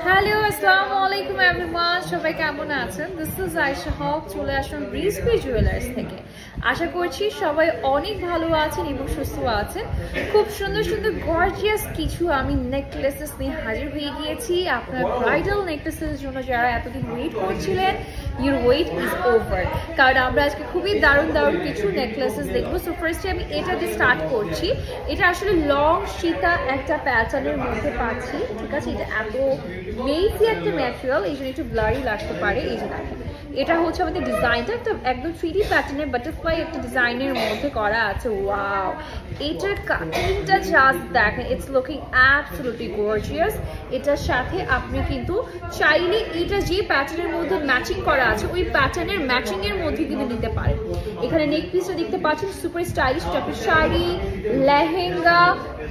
Hello, আসসালামু আলাইকুম everyone, সবাই কেমন আছেন? দিস ইজ আয়েশা হক, চলে আসলাম রিজভি জুয়েলার্স থেকে। আশা করছি সবাই অনেক ভালো আছেন এবং সুস্থ আছেন। খুব সুন্দর সুন্দর গর্জিয়াস কিছু আমি নেকলেসেস নিয়ে হাজির হয়ে গিয়েছি আপনার ব্রাইডাল নেকলেসের জন্য। যারা এতদিন ওয়েট করছিলেন, ইউর ওয়েট ইজ ওভার, কারণ আমরা আজকে খুবই দারুণ দারুণ কিছু নেকলেসেস দেখবো। সো ফার্স্টে আমি এটা দিয়ে স্টার্ট করছি। এটা আসলে লং সীতা একটা প্যাটার্নের মধ্যে পাচ্ছি, ঠিক আছে? এটা এত মেসি একটা ম্যাটেরিয়াল, এই জন্য একটু ব্লারি লাগতে পারে। এই যে দেখেন, এটা হচ্ছে আমাদের ডিজাইনটা একটা একদম 3D প্যাটার্নের বাটারফ্লাই একটা ডিজাইনের মধ্যে করা আছে। ওয়াও, এটার কাটিংটা জাস্ট দেখেন, ইটস লুকিং অ্যাবসলিউটলি গর্জিয়াস। এটার সাথে আপনি কিন্তু চাইলে এটা যে প্যাটার্নের মধ্যে ম্যাচিং করা আছে ওই প্যাটার্নের ম্যাচিং এর মধ্যে কিন্তু নিতে পারেন। এখানে নেক পিসটা দেখতে পাচ্ছেন, সুপার স্টাইলিশ, আপনি শাড়ি, লেহেঙ্গা,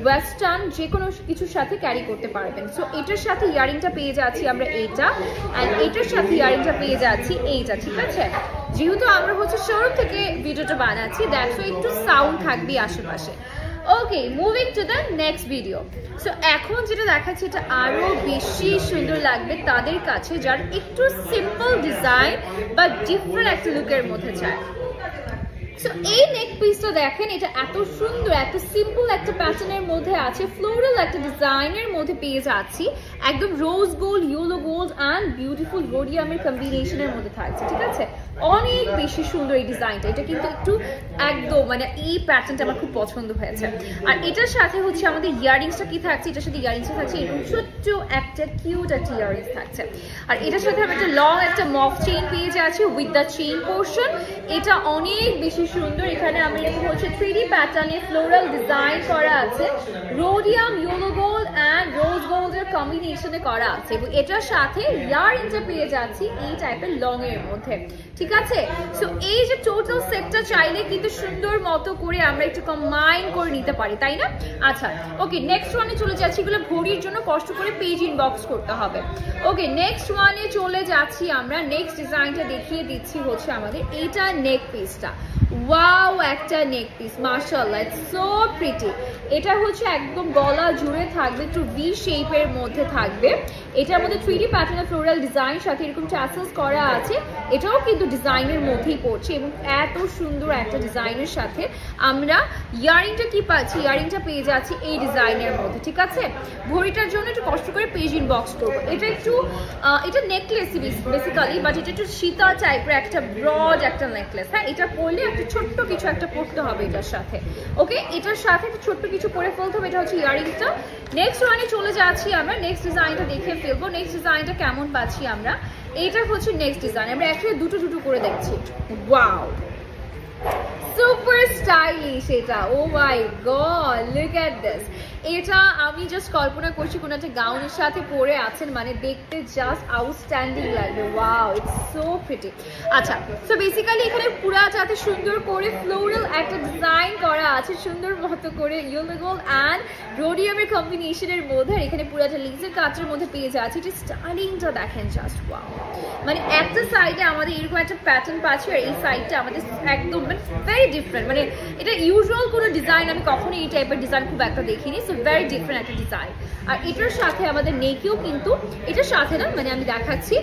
ওয়েস্টার্ন যে কোনো কিছুর সাথে ক্যারি করতে পারবেন। সো এটার সাথে ইয়ারিংটা পেয়ে যাচ্ছি আমরা এইটা, অ্যান্ড এটার সাথে ইয়ারিংটা পেয়ে যাচ্ছি এইটা, ঠিক আছে? যেহেতু আমরা হচ্ছে শোরুম থেকে ভিডিওটা বানাচ্ছি, দ্যাটস একটু সাউন্ড থাকবে আশেপাশে। Okay, moving to the next video. So এখন যেটা দেখাচ্ছি এটা আরো বেশি সুন্দর লাগবে তাদের কাছে যারা একটু সিম্পল ডিজাইন বা ডিফারেন্ট একটা লুকের মধ্যে চায়। সো এই নেক পিসটা দেখেন, এটা এত সুন্দর, এত সিম্পল একটা প্যাটার্নের মধ্যে আছে, ফ্লোরাল একটা ডিজাইনের মধ্যে পেয়ে যাচ্ছি। একদম rose gold, yellow gold and beautiful রোডিয়ামের কম্বিনেশনের মধ্যে থাকছে, ঠিক আছে? অনেক বেশি সুন্দর এই ডিজাইনটা। এটা কিন্তু একটু একদম মানে এই প্যাটার্নটা আমার খুব পছন্দ হয়েছে। আর এটার সাথে হচ্ছে আমাদের ইয়ারিংসটা কি থাকছে, এটার সাথে ইয়ারিংসটা থাকছে এরকম ছোট্ট একটা কিউট একটা ইয়ারিংস থাকছে। আর এটার সাথে আমি একটা লং একটা মফ চেইন পেয়ে যাচ্ছি উইথ দ্য চেইন পোর্শন। এটা অনেক বেশি সুন্দর। এখানে আমি এরকম হচ্ছে 3D প্যাটার্নে ফ্লোরাল ডিজাইন করা আছে, রোডিয়াম, ইয়েলো গোল্ড অ্যান্ড রোজ গোল্ডের কম্বিনেশনে করা আছে, এবং এটার সাথে ইয়ারিংটা পেয়ে যাচ্ছি এই টাইপের লং এর মধ্যে, ঠিক আছে? সো এই যে টোটাল সেটটা চাইলে কিন্তু সুন্দর মতো করে আমরা একটু কম্বাইন করে নিতে পারি, তাই না? আচ্ছা, ওকে, নেক্সট ওয়ানে চলে যাচ্ছি। এগুলো ভরির জন্য কষ্ট করে পেজ ইনবক্স করতে হবে। ওকে, নেক্সট ওয়ানে চলে যাচ্ছি আমরা। নেক্সট ডিজাইনটা দেখিয়ে দিচ্ছি হচ্ছে আমাদের এইটা নেক পিসটা। ওয়াও, একটা নেক পিস, মাশাআল্লাহ, ইটস সো প্রিটি। এটা হচ্ছে একদম গলা জুড়ে থাকবে, একটু ভি শেপের মধ্যে থাকবে। এটার মধ্যে 3D প্যাটার্নের ফ্লোরাল ডিজাইন সাথে এরকম ট্যাসেলস করা আছে। এটাও কিন্তু ডিজাইনের মধ্যেই পড়ছে, এবং এত সুন্দর একটা ডিজাইনের সাথে আমরা ইয়ারিংটা কি পাচ্ছি, ইয়ারিংটা পেয়ে যাচ্ছি এই ডিজাইনের মধ্যে, ঠিক আছে? ঘড়িটার জন্য একটু কষ্ট করে পেজ ইনবক্স করবো। এটা একটু এটা নেকলেস বেসিক্যালি, বাট এটা একটু সীতা টাইপের একটা ব্রড একটা নেকলেস। হ্যাঁ, এটা পরলে একটা ছোট্ট কিছু একটা পরতে হবে এটার সাথে। ওকে, এটার সাথে একটা ছোট্ট কিছু পরে ফেলতে হবে। এটা হচ্ছে ইয়ারিংটা। নেক্সট ওয়ানে চলে যাচ্ছি আমরা। নেক্সট ডিজাইনটা দেখে ফেলবো। নেক্সট ডিজাইনটা কেমন পাচ্ছি আমরা। এইটা হচ্ছে নেক্সট ডিজাইন। আমরা একসাথে দুটো দুটো করে দেখছি। ওয়াও, সুপার স্টাইলিশ এটা। ও মাই গড, লুক এট দিস। এটা আমি জাস্ট কল্পনা করছি কোনো একটা গাউনের সাথে পরে আছেন, মানে দেখতে জাস্ট আউটস্ট্যান্ডিং লাগবে। Wow, it's so pretty. আচ্ছা, সো বেসিক্যালি এখানে পুরাটাতে সুন্দর করে ফ্লোরাল একটা ডিজাইন করা আছে, সুন্দর মতো করে ইয়েলো গোল্ড অ্যান্ড রোডিয়ামের কম্বিনেশনের মধ্যে। এখানে পুরাটা লিজের কাচের মধ্যে পেয়ে যাচ্ছে। এটা স্টাইলিংটা দেখেন, জাস্ট ওয়াও। মানে একটা সাইডে আমাদের এরকম একটা প্যাটার্ন পাচ্ছি, আর এই সাইডটা আমাদের একদম মানে ভেরি ডিফারেন্ট। মানে এটা ইউজুয়াল কোনো ডিজাইন আমি কখনো এই টাইপের ডিজাইন খুব একটা দেখিনি। সো ভেরি ডিফারেন্ট একটা ডিজাইন। আর এটার সাথে আমাদের নেকেও কিন্তু এটার সাথে না, মানে আমি দেখাচ্ছি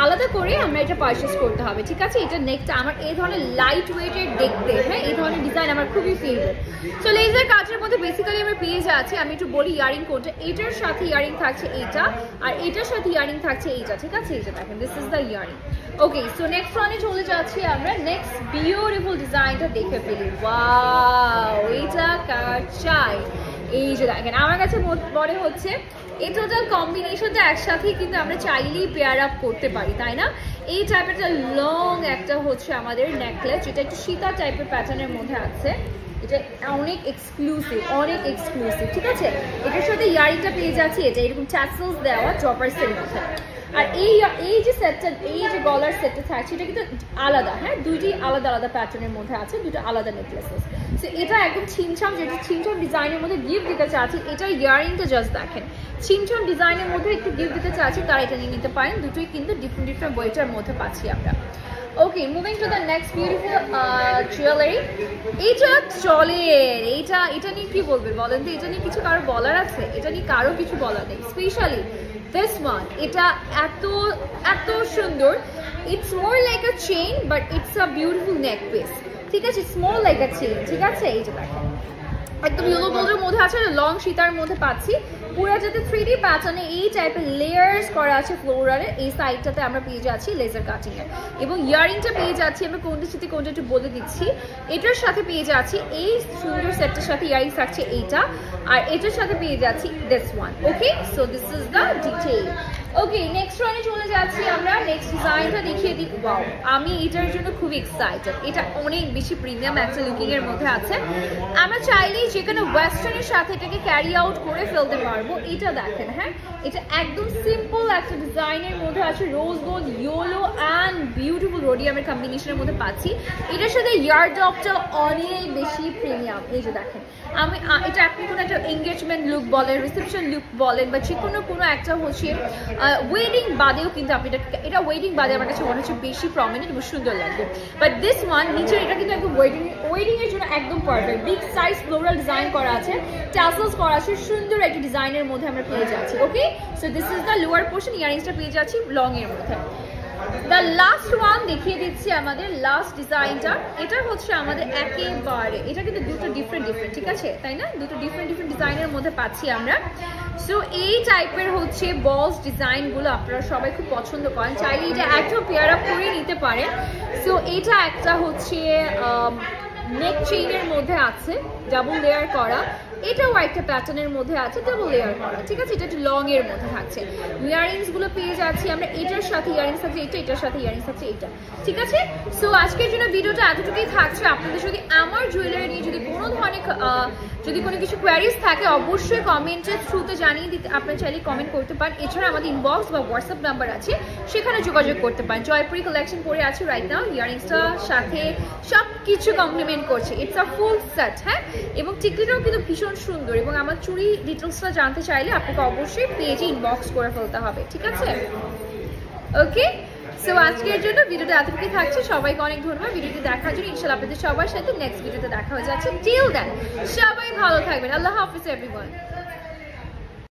আলাদা করে আমরা এটা পারচেস করতে হবে, ঠিক আছে? এটা নেকটা আমার এই ধরনের লাইট ওয়েটের দেখতে, হ্যাঁ, এই ধরনের ডিজাইন আমার খুবই ফেভারিট। সো লেজার কাজের মধ্যে বেসিক্যালি আমরা পেয়ে যাচ্ছি, আমি একটু বলি ইয়ারিং কোডটা। এটার সাথে ইয়ারিং থাকছে এইটা, আর এটার সাথে ইয়ারিং থাকছে এইটা, ঠিক আছে? এই যে দেখেন, this is the earring. Okay, so next ওয়ানে চলে যাচ্ছি আমরা। নেক্সট বিউটিফুল ডিজাইনটা দেখে ফেলি। ওয়াও, এইটা কার চাই? এই যে দেখেন, আমার কাছে মনে হচ্ছে এই টোটাল কম্বিনেশনটা একসাথেই কিন্তু আমরা চাইলেই পেয়ার আপ করতে পারি, তাই না? এই টাইপের একটা লং একটা হচ্ছে আমাদের নেকলেস, যেটা একটু সীতা টাইপের প্যাটার্নের মধ্যে আছে। এটা অনেক এক্সক্লুসিভ, অনেক এক্সক্লুসিভ, ঠিক আছে? এটার সাথে ইয়ারিংটা পেয়ে যাচ্ছি, এটা এরকম ট্যাসেলস দেওয়া চপার্সের মধ্যে। আর এই যে সেটটা, এই যে গলার সেটটা থাকছে, এটা কিন্তু আলাদা, হ্যাঁ, দুইটি আলাদা আলাদা প্যাটার্নের মধ্যে আছে, দুটো আলাদা নেকলেসেস। সো এটা একদম ছিমছাম, যেটা ছিমছাম ডিজাইনের মধ্যে গিফট দিতে চাচ্ছি। এটা ইয়ারিংটা জাস্ট দেখেন, ছিমছাম ডিজাইনের মধ্যে একটু গিফট দিতে চাচ্ছি, তারা এটা নিয়ে নিতে পারেন। দুটোই কিন্তু ডিফারেন্ট ডিফারেন্ট ওয়েটার মধ্যে পাচ্ছি আমরা। Okay, moving to the next beautiful jewellery. এটা চলের, এটা নিয়ে কি বলবেন বলেন তো? এটা নিয়ে কিছু কারো বলার আছে? এটা নিয়ে কারো কিছু বলার নেই, স্পেশালি দিস ওয়ান। এটা এত এত সুন্দর। It's more like a chain but it's a beautiful neck piece, ঠিক আছে? স্মল লাইক আ চেইন, ঠিক আছে? এই যে দেখেন একদম ইয়েলো গোল্ডের মধ্যে আছে, লং সীতার মধ্যে পাচ্ছি। পুরো যাতে 3D প্যাটার্নে এই টাইপের লেয়ার্স করা আছে ফ্লোরালে। এই সাইডটাতে আমরা পেয়ে যাচ্ছি লেজার কাটিং এর, এবং ইয়ারিংটা পেয়ে যাচ্ছি আমরা কোনটার সাথে কোনটা একটু বলে দিচ্ছি। এটার সাথে পেয়ে যাচ্ছি এই সুন্দর সেটটার সাথে ইয়ারিংস থাকছে এইটা, আর এটার সাথে পেয়ে যাচ্ছি this one. Okay, so this is the detail. Okay, next ওয়ানে চলে যাচ্ছি আমরা। নেক্সট ডিজাইনটা দেখিয়ে দিই। ওয়াও, আমি এটার জন্য খুব এক্সাইটেড। এটা অনেক বেশি প্রিমিয়াম একটা লুকিং এর মধ্যে আছে। আমরা চাইলেই যে কোনো ওয়েস্টার্নের সাথে এটাকে ক্যারি আউট করে ফেলতে পারবো। এটা দেখেন, হ্যাঁ, এটা একদম সিম্পল একটা ডিজাইনের মধ্যে আছে। Rose gold, yellow and beautiful রোডিয়ামের কম্বিনেশনের মধ্যে পাচ্ছি। এটার সাথে ইয়ারড্রপটা অনেক বেশি প্রিমিয়াম। এই যে দেখেন, আমি এটা আপনি কোনো একটা এঙ্গেজমেন্ট লুক বলেন, রিসেপশন লুক বলেন, বা যে কোনো একটা হচ্ছে ওয়েডিং বাদেও কিন্তু আপনি এটা ওয়েডিং বাদে আমার কাছে মনে হচ্ছে বেশি প্রমিনেন্ট এবং সুন্দর লাগবে। বাট দিস ওয়ান নিচের এটা কিন্তু একদম ওয়েডিং এর জন্য একদম perfect. Big size floral design করা আছে, টাসেলস করা আছে, সুন্দর একটা ডিজাইনের মধ্যে আমরা পেয়ে যাচ্ছি। Okay, so this is the lower portion. ইয়ারিংসটা পেয়ে যাচ্ছি লং এর মধ্যে। দ্য লাস্ট ওয়ান দেখিয়ে দিচ্ছি আমাদের লাস্ট ডিজাইনটা। এটা হচ্ছে আমাদের একেবারে, এটা কিন্তু দুটো ডিফারেন্ট, ঠিক আছে, তাই না? দুটো ডিফারেন্ট ডিজাইনের মধ্যে পাচ্ছি আমরা। সো এই টাইপের হচ্ছে বলস ডিজাইনগুলো আপনারা সবাই খুব পছন্দ করেন, চাইলে এটা একটা পেয়ার আপ করে নিতে পারেন। সো এটা একটা হচ্ছে নেক চেইনের মধ্যে আছে, ডাবল লেয়ার করা। এটাও একটা প্যাটার্নের মধ্যে আছে, ডাবল লেয়ার করা, ঠিক আছে? এটা একটু লং এর মধ্যে থাকছে। ইয়ারিংস গুলো পেয়ে যাচ্ছি আমরা। এটার সাথে ইয়ারিংস থাকছে এটা, এটার সাথে ইয়ারিংস থাকছে এটা, ঠিক আছে? সো আজকের জন্য ভিডিওটা এতটুকুই থাকছে। আপনাদের যদি আমার জুয়েলারি নিয়ে যদি কোনো ধরনের যদি কোনো কিছু কোয়ারিজ থাকে অবশ্যই কমেন্টের থ্রুতে জানিয়ে দিতে, আপনারা চাইলে কমেন্ট করতে পারেন। এছাড়া আমাদের ইনবক্স বা হোয়াটসঅ্যাপ নাম্বার আছে, সেখানে যোগাযোগ করতে পারেন। জয়পুরি কালেকশন পরে আছে রাইট নাও। ইয়ারিংসটার সাথে সব কিছু কমপ্লিমেন্ট করছে। ইটস আ ফুল সেট, হ্যাঁ, এবং টিকলিটাও কিন্তু ভীষণ সুন্দর। এবং আমার চুরি ডিটেলসটা জানতে চাইলে আপনাকে অবশ্যই পেজে ইনবক্স করে ফেলতে হবে, ঠিক আছে? ওকে, সো আজকের জন্য ভিডিওটা এতটুকুই থাকছে। সবাইকে অনেক ধন্যবাদ ভিডিওটি দেখার জন্য। ইনশাআল্লাহ আপনাদের সবার সাথে নেক্সট ভিডিওতে দেখা হয়ে যাচ্ছে। টিল দেন সবাই ভালো থাকবেন। আল্লাহ হাফেজ এভরিওয়ান।